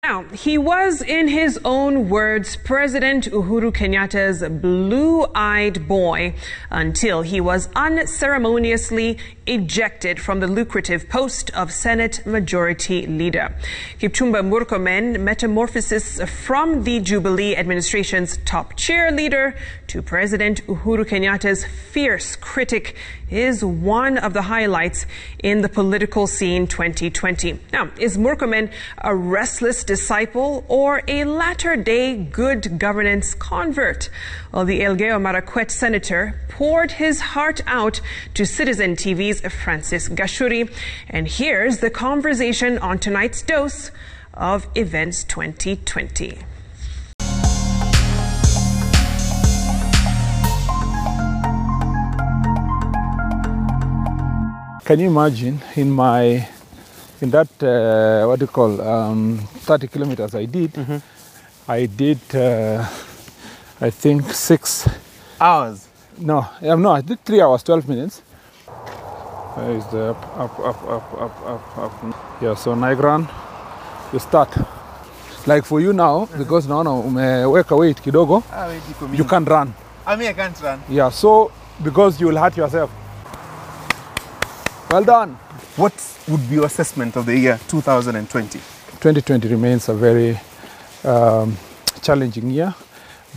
Now, he was, in his own words, President Uhuru Kenyatta's blue-eyed boy until he was unceremoniously ejected from the lucrative post of Senate Majority Leader. Kipchumba Murkomen, metamorphosis from the Jubilee administration's top cheerleader to President Uhuru Kenyatta's fierce critic, is one of the highlights in the political scene 2020. Now, is Murkomen a restless disciple or a latter-day good governance convert? Well, the Elgeyo Marakwet Senator poured his heart out to Citizen TV'S Francis Gachuri. And here's the conversation on tonight's dose of Events 2020. Can you imagine in that, 30 kilometers I did, I did, I think 6 hours? No, I did 3 hours, 12 minutes. Is the up. Yeah, so Nigran, you start. Like for you now, because now umeweka weight kidogo, you can't run. I mean, I can't run. Yeah, so because you will hurt yourself. Well done. What would be your assessment of the year 2020? 2020 remains a very challenging year,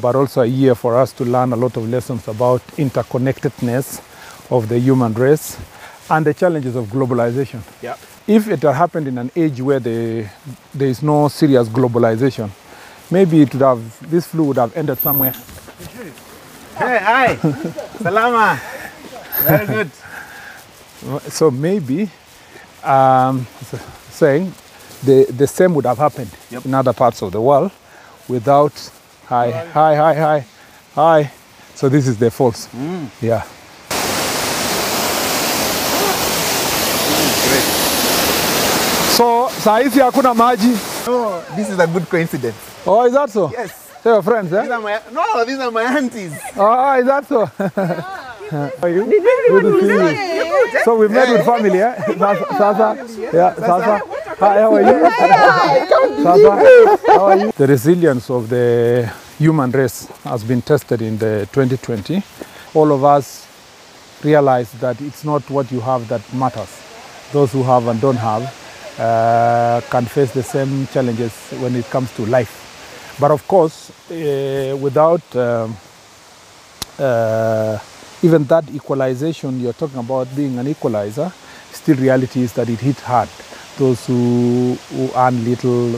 but also a year for us to learn a lot of lessons about interconnectedness of the human race and the challenges of globalization. Yeah. If it had happened in an age where there is no serious globalization, maybe this flu would have ended somewhere. Hey, hi. Salama. Very good. So maybe saying the same would have happened in other parts of the world without hi. So this is the false. Yeah. Great. So sahizi hakuna maji. Oh, this is a good coincidence. Oh, is that so? Yes. They're your friends, eh? These are my aunties. Oh, is that so? How are you? Good to see you. So we met with family, eh? Sasa. Yeah, Sasa. Hi, how are you? Sasa, how are you? The resilience of the human race has been tested in the 2020. All of us realize that it's not what you have that matters. Those who have and don't have can face the same challenges when it comes to life. But of course, without even that equalization you're talking about being an equalizer, still reality is that it hit hard. Those who earn little,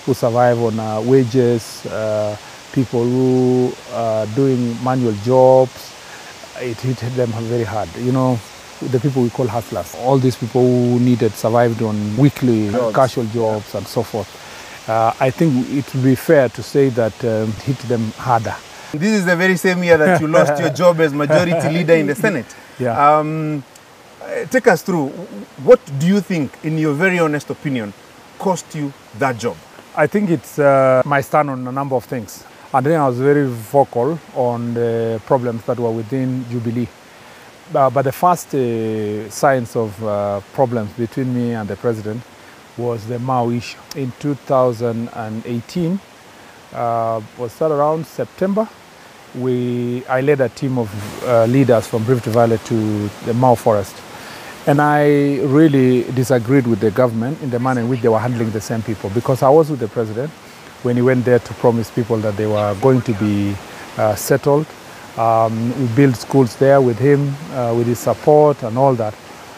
who survive on wages, people who are doing manual jobs, it hit them very hard. You know, the people we call hustlers, all these people who survived on weekly casual jobs and so forth. I think it would be fair to say that hit them harder. This is the very same year that you lost your job as majority leader in the Senate. Yeah. Take us through, what do you think, in your very honest opinion, cost you that job? I think it's my stand on a number of things. And then I was very vocal on the problems that were within Jubilee. But the first signs of problems between me and the president was the Mao issue. In 2018, was that around September, I led a team of leaders from Rift Valley to the Mao forest. And I really disagreed with the government in the manner in which they were handling the same people, because I was with the president when he went there to promise people that they were going to be settled. We built schools there with him, with his support and all that.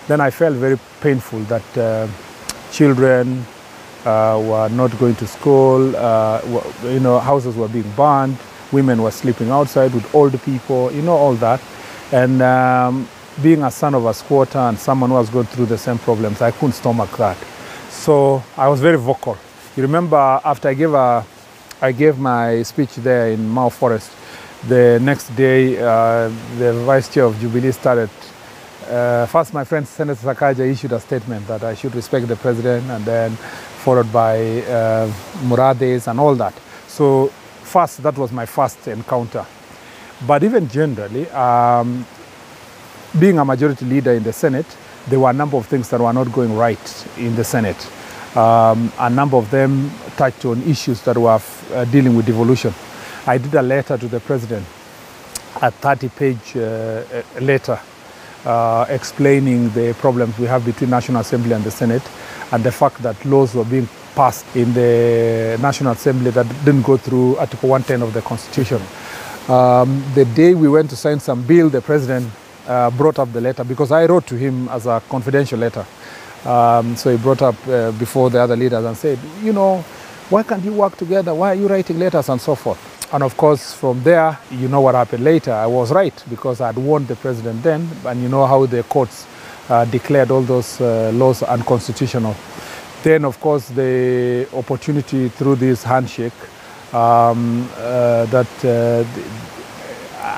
Then I felt very painful that children were not going to school, houses were being burned, women were sleeping outside with old people, all that. And being a son of a squatter and someone who was going through the same problems, I couldn't stomach that. So I was very vocal. You remember after I gave my speech there in Mao Forest, the next day the vice chair of Jubilee started. First, my friend Senator Sakaja issued a statement that I should respect the president, and then followed by Murades and all that. So first, that was my first encounter. But even generally, being a majority leader in the Senate, there were a number of things that were not going right in the Senate. A number of them touched on issues that were dealing with devolution. I did a letter to the president, a 30-page letter explaining the problems we have between National Assembly and the Senate, and the fact that laws were being passed in the National Assembly that didn't go through Article 110 of the Constitution. The day we went to sign some bill, the president brought up the letter, because I wrote to him as a confidential letter. So he brought up before the other leaders and said, you know, why can't you work together? Why are you writing letters and so forth? And of course, from there, you know what happened later. I was right, because I had warned the president then, and you know how the courts declared all those laws unconstitutional. Then, of course, the opportunity through this handshake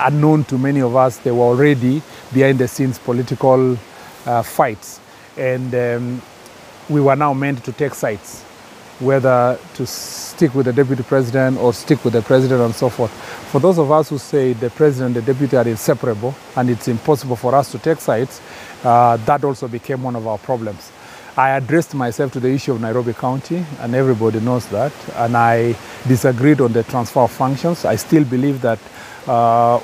unknown to many of us, they were already behind the scenes political fights. And we were now meant to take sides, whether to stick with the deputy president or stick with the president and so forth. For those of us who say the president and the deputy are inseparable and it's impossible for us to take sides, that also became one of our problems. I addressed myself to the issue of Nairobi County, and everybody knows that, and I disagreed on the transfer of functions. I still believe that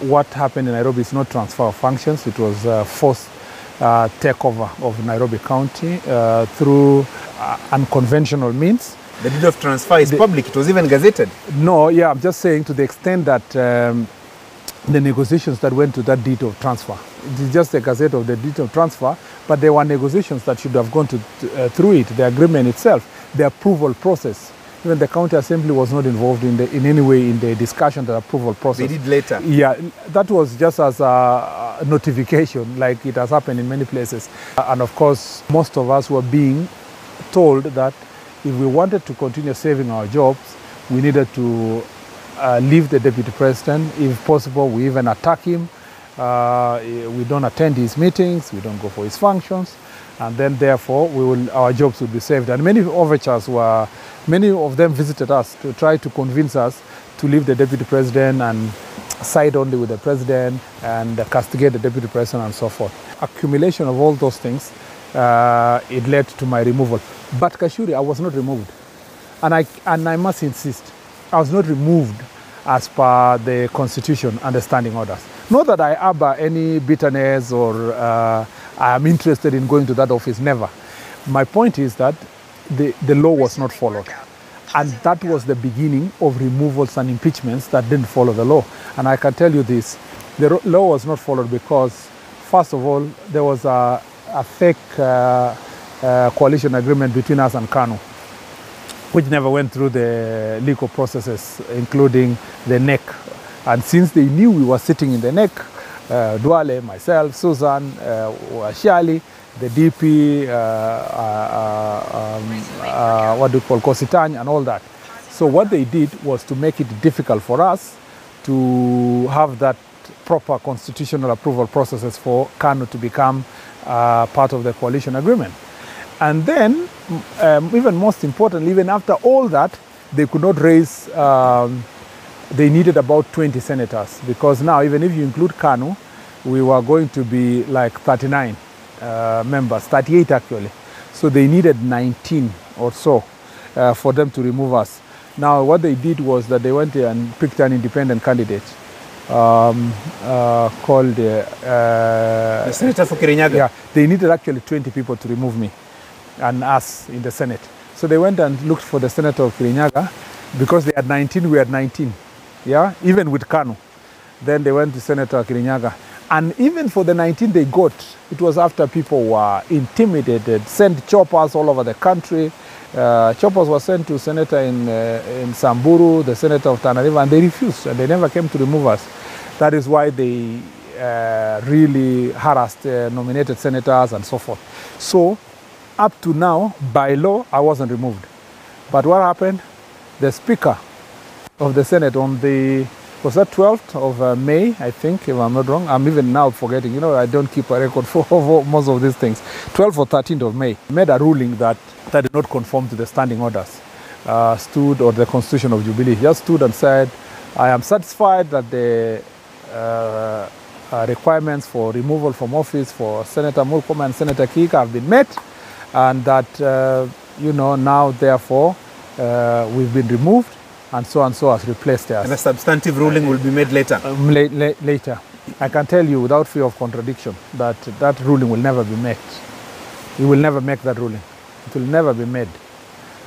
what happened in Nairobi is not transfer of functions. It was forced takeover of Nairobi County through unconventional means. The deed of transfer is public. It was even gazetted. No, yeah, I'm just saying to the extent that the negotiations that went to that deed of transfer, it is just a gazette of the deed of transfer, but there were negotiations that should have gone through it, the agreement itself, the approval process. Even the county assembly was not involved in any way in the discussion, the approval process. They did later. Yeah, that was just as a notification, like it has happened in many places. And of course, most of us were being told that if we wanted to continue saving our jobs, we needed to leave the deputy president. If possible, we even attack him. We don't attend his meetings, we don't go for his functions, and then therefore our jobs would be saved. And many overtures many of them visited us to try to convince us to leave the deputy president and side only with the president and castigate the deputy president and so forth. Accumulation of all those things, it led to my removal. But Gachuri, I was not removed. And I must insist, I was not removed as per the Constitution and the standing orders. Not that I harbor any bitterness or I am interested in going to that office, never. My point is that the law was not followed. And that was the beginning of removals and impeachments that didn't follow the law. And I can tell you this, the law was not followed because, first of all, there was a fake coalition agreement between us and KANU, which never went through the legal processes, including the NEC. And since they knew we were sitting in the NEC, Duale, myself, Susan, Shali, the DP, Kositany, and all that. So what they did was to make it difficult for us to have that proper constitutional approval processes for KANU to become part of the coalition agreement. And then, even most importantly, even after all that, they could not raise, they needed about 20 senators, because now, even if you include KANU, we were going to be like 39 members, 38 actually. So they needed 19 or so for them to remove us. Now, what they did was that they went and picked an independent candidate called the Senator for Kirinyaga. Yeah, they needed actually 20 people to remove me and us in the Senate. So they went and looked for the Senator of Kirinyaga. Because they had 19, we had 19. Yeah, even with KANU. Then they went to Senator Kirinyaga. And even for the 19 they got, it was after people were intimidated, sent choppers all over the country. Choppers were sent to Senator in Samburu, the Senator of Tana River, and they refused, and they never came to remove us. That is why they really harassed nominated senators and so forth. So, up to now, by law, I wasn't removed. But what happened? The Speaker of the Senate on the, was that 12th of May, I think, if I'm not wrong. I'm even now forgetting, you know, I don't keep a record for most of these things. 12th or 13th of May, made a ruling that did not conform to the standing orders, or the Constitution of Jubilee. He just stood and said, I am satisfied that the requirements for removal from office for Senator Murkomen and Senator Kika have been met, and that you know, now therefore we've been removed and so has replaced us. And a substantive ruling will be made later? Later. I can tell you without fear of contradiction that that ruling will never be made. We will never make that ruling. It will never be made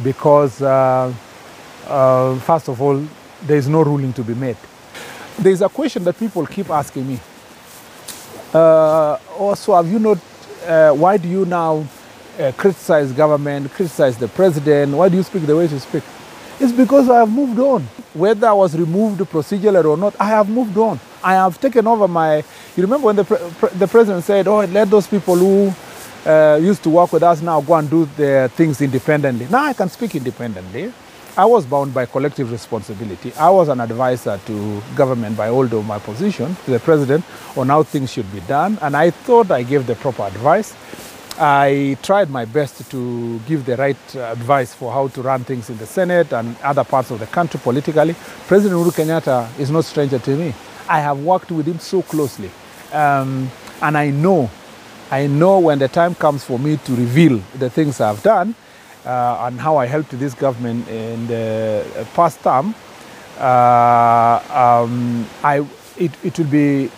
because, first of all, there is no ruling to be made. There is a question that people keep asking me. Also, have you not, why do you now criticize government, criticize the president? Why do you speak the way you speak? It's because I have moved on. Whether I was removed procedurally or not, I have moved on. I have taken over my... You remember when the president said, oh, let those people who used to work with us now go and do their things independently. Now I can speak independently. I was bound by collective responsibility. I was an advisor to government by all of my position, to the president, on how things should be done. And I thought I gave the proper advice. I tried my best to give the right advice for how to run things in the Senate and other parts of the country politically. President Uhuru Kenyatta is no stranger to me. I have worked with him so closely. And I know when the time comes for me to reveal the things I've done and how I helped this government in the past term, it will be,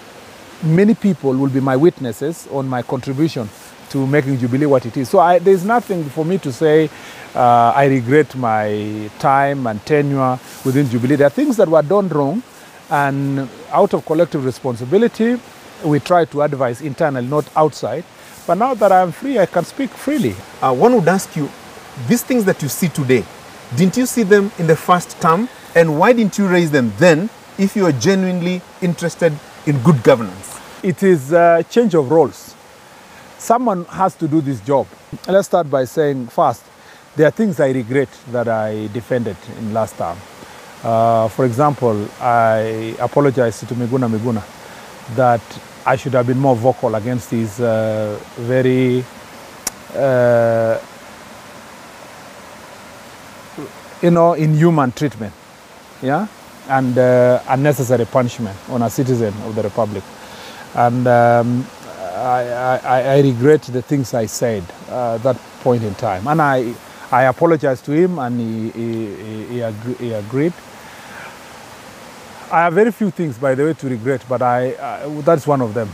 many people will be my witnesses on my contribution to making Jubilee what it is. So there's nothing for me to say I regret my time and tenure within Jubilee. There are things that were done wrong, and out of collective responsibility, we try to advise internally, not outside. But now that I'm free, I can speak freely. One would ask you, these things that you see today, didn't you see them in the first term? And why didn't you raise them then if you are genuinely interested in good governance? It is a change of roles. Someone has to do this job. Let's start by saying first, there are things I regret that I defended in last term. For example, I apologize to Miguna that I should have been more vocal against his very inhuman treatment, yeah, and unnecessary punishment on a citizen of the Republic. And I regret the things I said at that point in time. And I apologized to him, and he agreed. I have very few things, by the way, to regret, but that's one of them.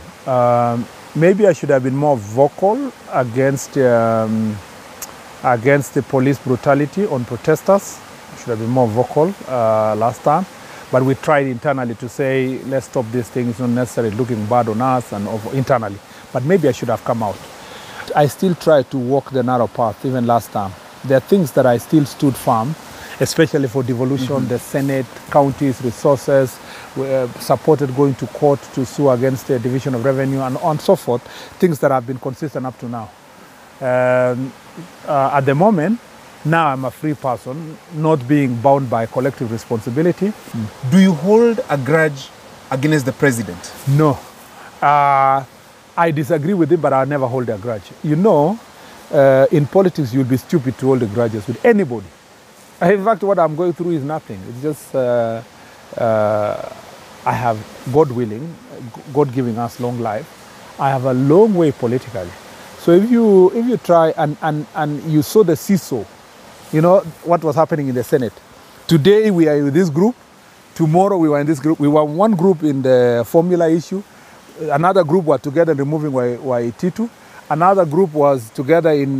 Maybe I should have been more vocal against the police brutality on protesters. I should have been more vocal last time. But we tried internally to say, let's stop this thing. It's not necessarily looking bad on us and internally. But maybe I should have come out. I still try to walk the narrow path, even last time. There are things that I still stood firm, especially for devolution, the Senate, counties, resources, supported going to court to sue against the division of revenue and so forth, things that have been consistent up to now. At the moment, now I'm a free person, not being bound by collective responsibility. Do you hold a grudge against the president? No. I disagree with him, but I'll never hold a grudge. You know, in politics, you'll be stupid to hold the grudges with anybody. In fact, what I'm going through is nothing. It's just I have, God willing, God giving us long life, I have a long way politically. So if you try and you saw the seesaw, you know what was happening in the Senate. Today we are in this group, tomorrow we were in this group. We were one group in the formula issue, another group were together removing Waititu, another group was together in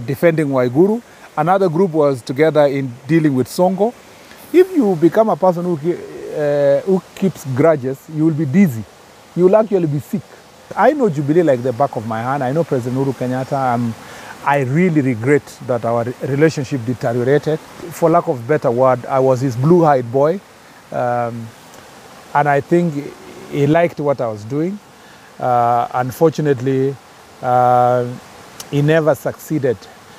defending Waiguru, another group was together in dealing with Songo. If you become a person who keeps grudges, you will be dizzy. You will actually be sick. I know Jubilee like the back of my hand. I know President Uhuru Kenyatta. I really regret that our relationship deteriorated. For lack of a better word, I was his blue-eyed boy. And I think he liked what I was doing. Unfortunately, he never succeeded.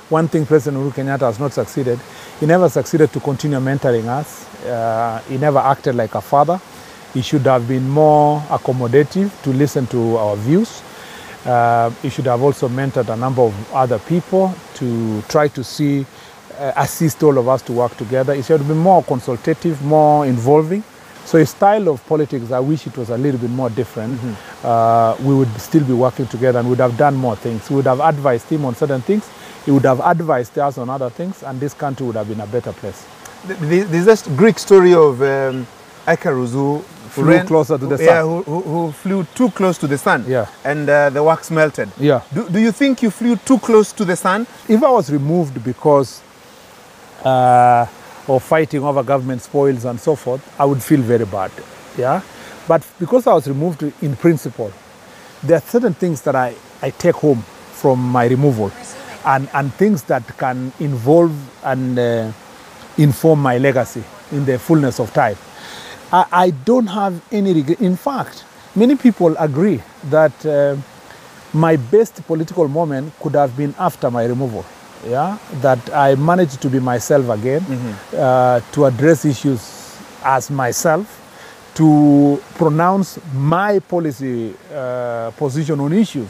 One thing President Uhuru Kenyatta has not succeeded, he never succeeded to continue mentoring us. He never acted like a father. He should have been more accommodative to listen to our views. He should have also mentored a number of other people to try to assist all of us to work together. He should have been more consultative, more involving. So his style of politics, I wish it was a little bit more different. We would still be working together and would have done more things. We would have advised him on certain things. he would have advised us on other things, and this country would have been a better place. There's this Greek story of Icarus who Flew closer to the sun. Yeah, who flew too close to the sun. Yeah. And the wax melted. Yeah. Do you think you flew too close to the sun? If I was removed because of fighting over government spoils and so forth, I would feel very bad. Yeah. But because I was removed in principle, there are certain things that I take home from my removal, and things that can involve and inform my legacy in the fullness of time. I don't have any regret. In fact, many people agree that my best political moment could have been after my removal. Yeah, that I managed to be myself again, to address issues as myself, to pronounce my policy position on issues,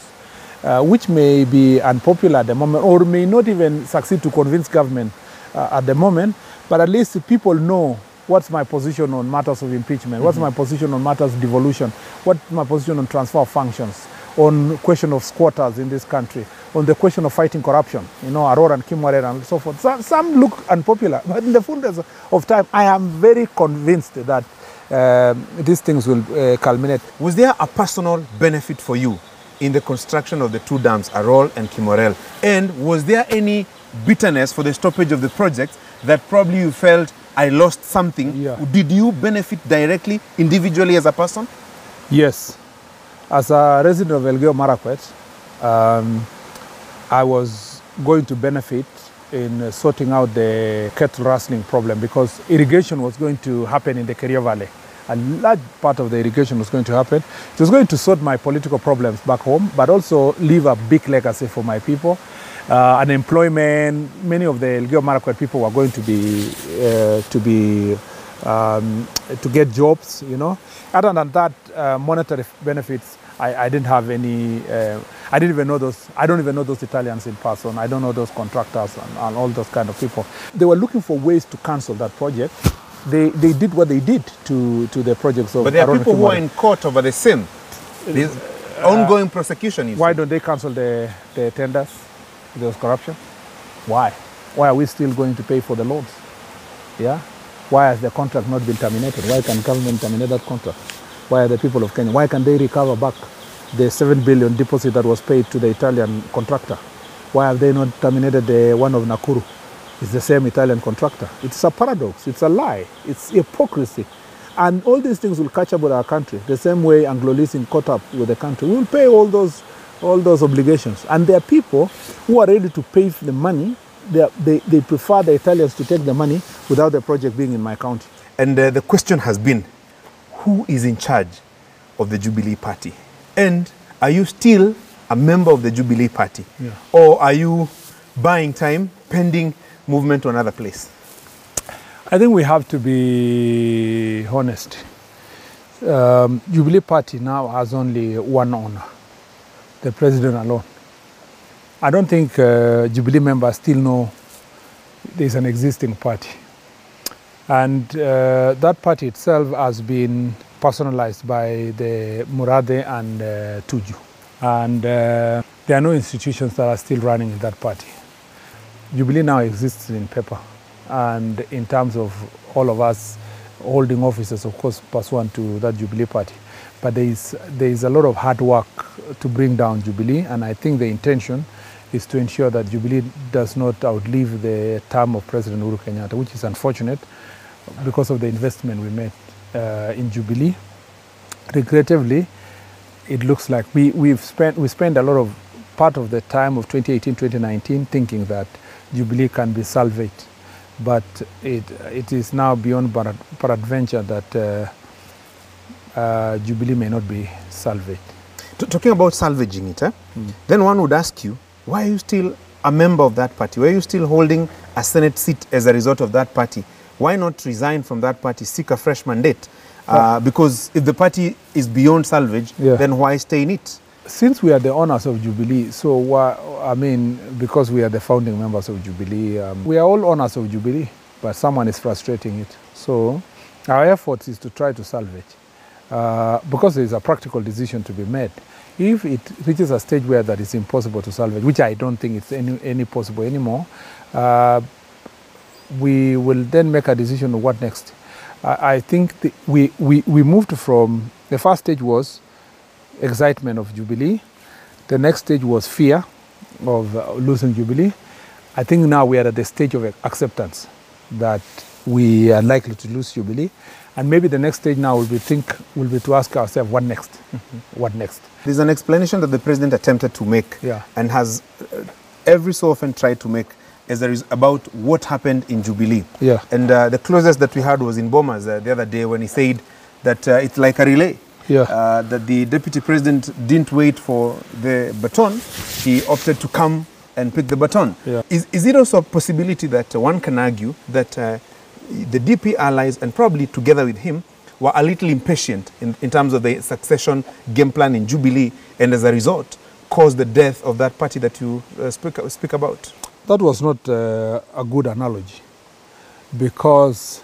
which may be unpopular at the moment or may not even succeed to convince government at the moment, but at least people know what's my position on matters of impeachment, what's my position on matters of devolution, what's my position on transfer of functions, on question of squatters in this country, on the question of fighting corruption, Aurora and Kimware and so forth. Some look unpopular, but in the fullness of time, I am very convinced that these things will culminate. Was there a personal benefit for you in the construction of the two dams, Arol and Kimorel? And was there any bitterness for the stoppage of the project that probably you felt, I lost something? Yeah. Did you benefit directly, individually as a person? Yes. As a resident of Elgeyo Marakwet, I was going to benefit in sorting out the cattle rustling problem because irrigation was going to happen in the Kerio Valley. A large part of the irrigation was going to happen. It was going to sort my political problems back home, but also leave a big legacy for my people. Unemployment, many of the Elgeyo Marakwet people were going to get jobs, Other than that, monetary benefits, I didn't have any. I didn't even know those. I don't even know those Italians in person. I don't know those contractors and all those kind of people. They were looking for ways to cancel that project. They did what they did to the projects of. But there are people who are in court over the same. There's ongoing prosecution. Why don't they cancel the tenders? There was corruption. Why? Why are we still going to pay for the loans? Yeah. Why has the contract not been terminated? Why can government terminate that contract? Why are the people of Kenya? Why can they recover back the 7 billion deposit that was paid to the Italian contractor? Why have they not terminated the one of Nakuru? It's the same Italian contractor. It's a paradox. It's a lie. It's hypocrisy. And all these things will catch up with our country. The same way Anglo-Leasing caught up with the country. We will pay all those obligations. And there are people who are ready to pay for the money. They prefer the Italians to take the money without the project being in my county. And the question has been, who is in charge of the Jubilee Party? And are you still a member of the Jubilee Party? Yeah. Or are you buying time pending movement to another place? I think we have to be honest. Jubilee Party now has only one owner, the president alone. I don't think Jubilee members still know there's an existing party. And that party itself has been personalized by the Murade and Tuju. And there are no institutions that are still running in that party. Jubilee now exists in paper and in terms of all of us holding offices, of course, pursuant to that Jubilee party. But there is a lot of hard work to bring down Jubilee, and I think the intention is to ensure that Jubilee does not outlive the term of President Uhuru Kenyatta, which is unfortunate because of the investment we made in Jubilee. Regrettably, it looks like we spent a lot of part of the time of 2018-2019 thinking that Jubilee can be salvaged, but it is now beyond peradventure that Jubilee may not be salvaged. Talking about salvaging it, then one would ask you, why are you still a member of that party? Why are you still holding a Senate seat as a result of that party? Why not resign from that party, seek a fresh mandate? Because if the party is beyond salvage, then why stay in it? Since we are the owners of Jubilee, because we are the founding members of Jubilee, we are all owners of Jubilee, but someone is frustrating it. So our efforts is to try to salvage. Because there is a practical decision to be made. If it reaches a stage where that is impossible to salvage, which I don't think it's any possible anymore, we will then make a decision on what next. I think we moved from, the first stage was excitement of Jubilee. The next stage was fear of losing Jubilee. I think now we are at the stage of acceptance that we are likely to lose Jubilee. And maybe the next stage now will be to ask ourselves, what next? What next? There's an explanation that the president attempted to make and has every so often tried to make about what happened in Jubilee. Yeah. And the closest that we had was in Bomas the other day when he said that it's like a relay. Yeah. That the deputy president didn't wait for the baton. He opted to come and pick the baton. Yeah. Is it also a possibility that one can argue that the DP allies, and probably together with him, were a little impatient in terms of the succession game plan in Jubilee, and as a result caused the death of that party that you speak about? That was not a good analogy, because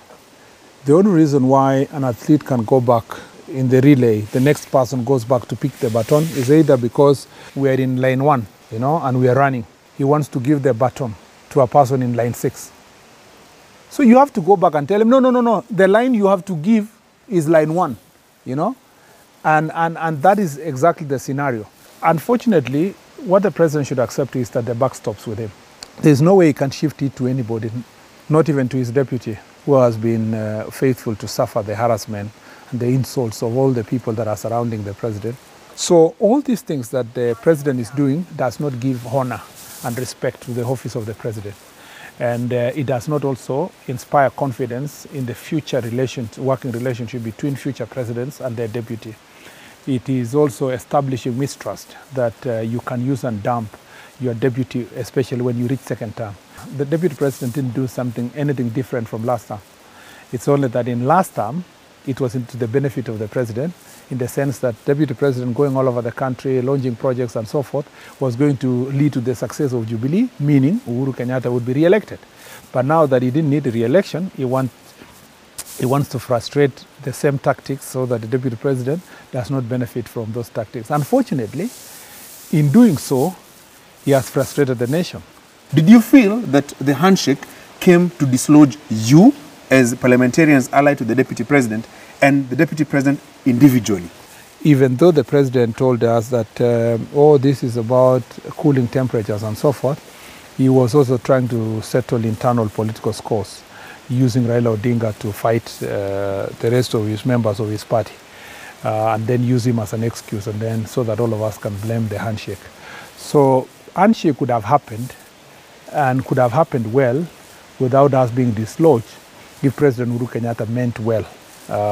the only reason why an athlete can go back in the relay, the next person goes back to pick the baton, is either because we are in line 1, and we are running. He wants to give the baton to a person in line 6. So you have to go back and tell him, no, the line you have to give is line 1, and that is exactly the scenario. Unfortunately, what the president should accept is that the buck stops with him. There's no way he can shift it to anybody, not even to his deputy, who has been faithful to suffer the harassment and the insults of all the people that are surrounding the president. So all these things that the president is doing does not give honor and respect to the office of the president. And it does not also inspire confidence in the future working relationship between future presidents and their deputy. It is also establishing mistrust that you can use and dump your deputy, especially when you reach second term. The deputy president didn't do anything different from last term. It's only that in last term, it was to the benefit of the president, in the sense that deputy president going all over the country, launching projects and so forth, was going to lead to the success of Jubilee, meaning Uhuru Kenyatta would be re-elected. But now that he didn't need a re-election, he wants to frustrate the same tactics so that the deputy president does not benefit from those tactics. Unfortunately, in doing so, he has frustrated the nation. Did you feel that the handshake came to dislodge you as parliamentarians allied to the deputy president and the deputy president individually? Even though the president told us that, this is about cooling temperatures and so forth, he was also trying to settle internal political scores, using Raila Odinga to fight the rest of his members of his party, and then use him as an excuse, and then so that all of us can blame the handshake. So handshake could have happened, and could have happened well, without us being dislodged, if President Uhuru Kenyatta meant well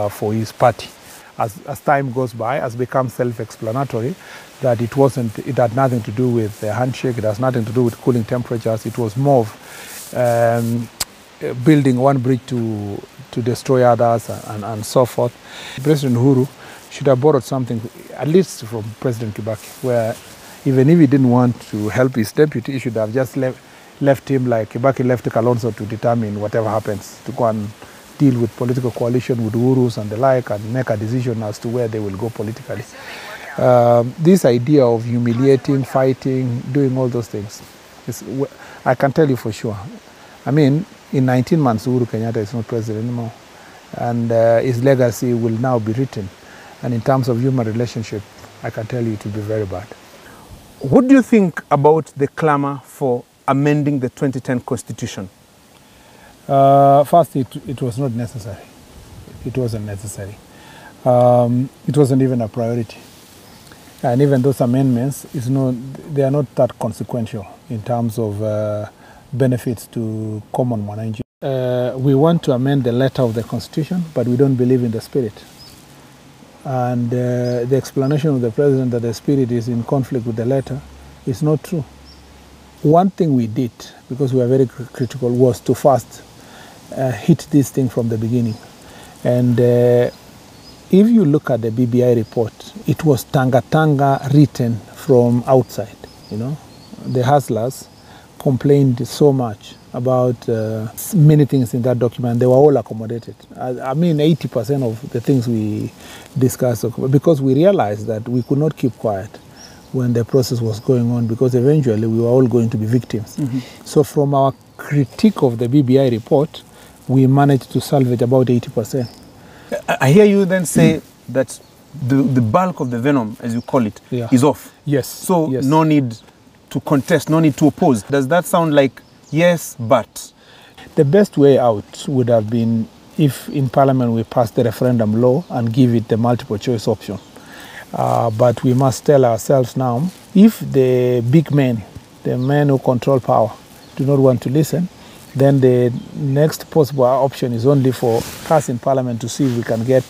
for his party. As time goes by, has become self-explanatory that it had nothing to do with the handshake, it has nothing to do with cooling temperatures. It was more of building one bridge to destroy others and so forth. President Uhuru should have borrowed something, at least from President Kibaki, where even if he didn't want to help his deputy, he should have just left him like Kibaki left Kalonzo to determine whatever happens, to go and deal with political coalition with Uhurus and the like, and make a decision as to where they will go politically. This idea of humiliating, fighting, doing all those things, I can tell you for sure. I mean, in 19 months, Uhuru Kenyatta is not president anymore, and his legacy will now be written. And in terms of human relationship, I can tell you it will be very bad. What do you think about the clamor for amending the 2010 Constitution? First, it was not necessary. It wasn't necessary. It wasn't even a priority. And even those amendments, they are not that consequential in terms of benefits to common Mwananchi. We want to amend the letter of the Constitution, but we don't believe in the spirit. And the explanation of the president that the spirit is in conflict with the letter is not true. One thing we did, because we were very critical, was to first hit this thing from the beginning. And if you look at the BBI report, it was tanga written from outside. The hustlers complained so much about many things in that document. They were all accommodated. I mean, 80% of the things we discussed, because we realized that we could not keep quiet. when the process was going on, because eventually we were all going to be victims. So from our critique of the BBI report, we managed to salvage about 80%. I hear you then say that the bulk of the venom, as you call it, is off. Yes. So no need to contest, no need to oppose. Does that sound like yes, but? The best way out would have been if in Parliament we passed the referendum law and give it the multiple choice option. But we must tell ourselves now, if the big men, the men who control power, do not want to listen, then the next possible option is only for us in Parliament to see if we can get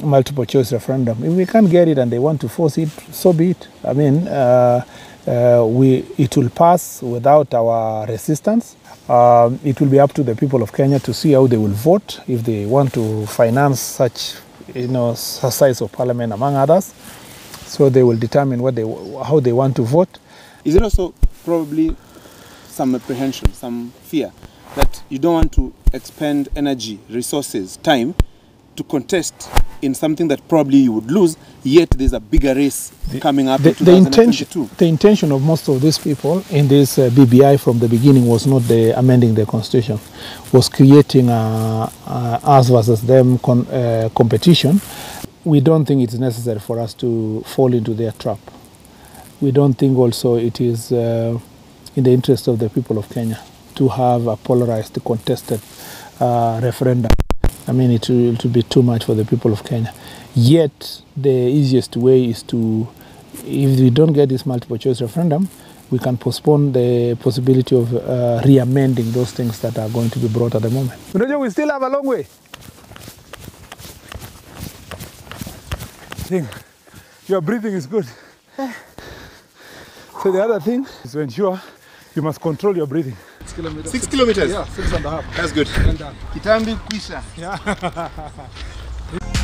multiple choice referendum. If we can't get it and they want to force it, so be it. I mean, it will pass without our resistance. It will be up to the people of Kenya to see how they will vote if they want to finance such, size of Parliament, among others. So they will determine how they want to vote. Is it also probably some apprehension, some fear that you don't want to expend energy, resources, time to contest in something that probably you would lose, yet there's a bigger race coming up in 2022? The intention of most of these people in this BBI from the beginning was not amending the constitution, was creating us versus them competition. We don't think it's necessary for us to fall into their trap. We don't think also it is in the interest of the people of Kenya to have a polarized, contested referendum. I mean, it will be too much for the people of Kenya. Yet, the easiest way is to, if we don't get this multiple choice referendum, we can postpone the possibility of re-amending those things that are going to be brought at the moment. We still have a long way. Your breathing is good. So the other thing is to ensure you must control your breathing. 6 kilometers. 6 kilometers? Yeah, 6.5. That's good. Kitambi kwisha. Yeah.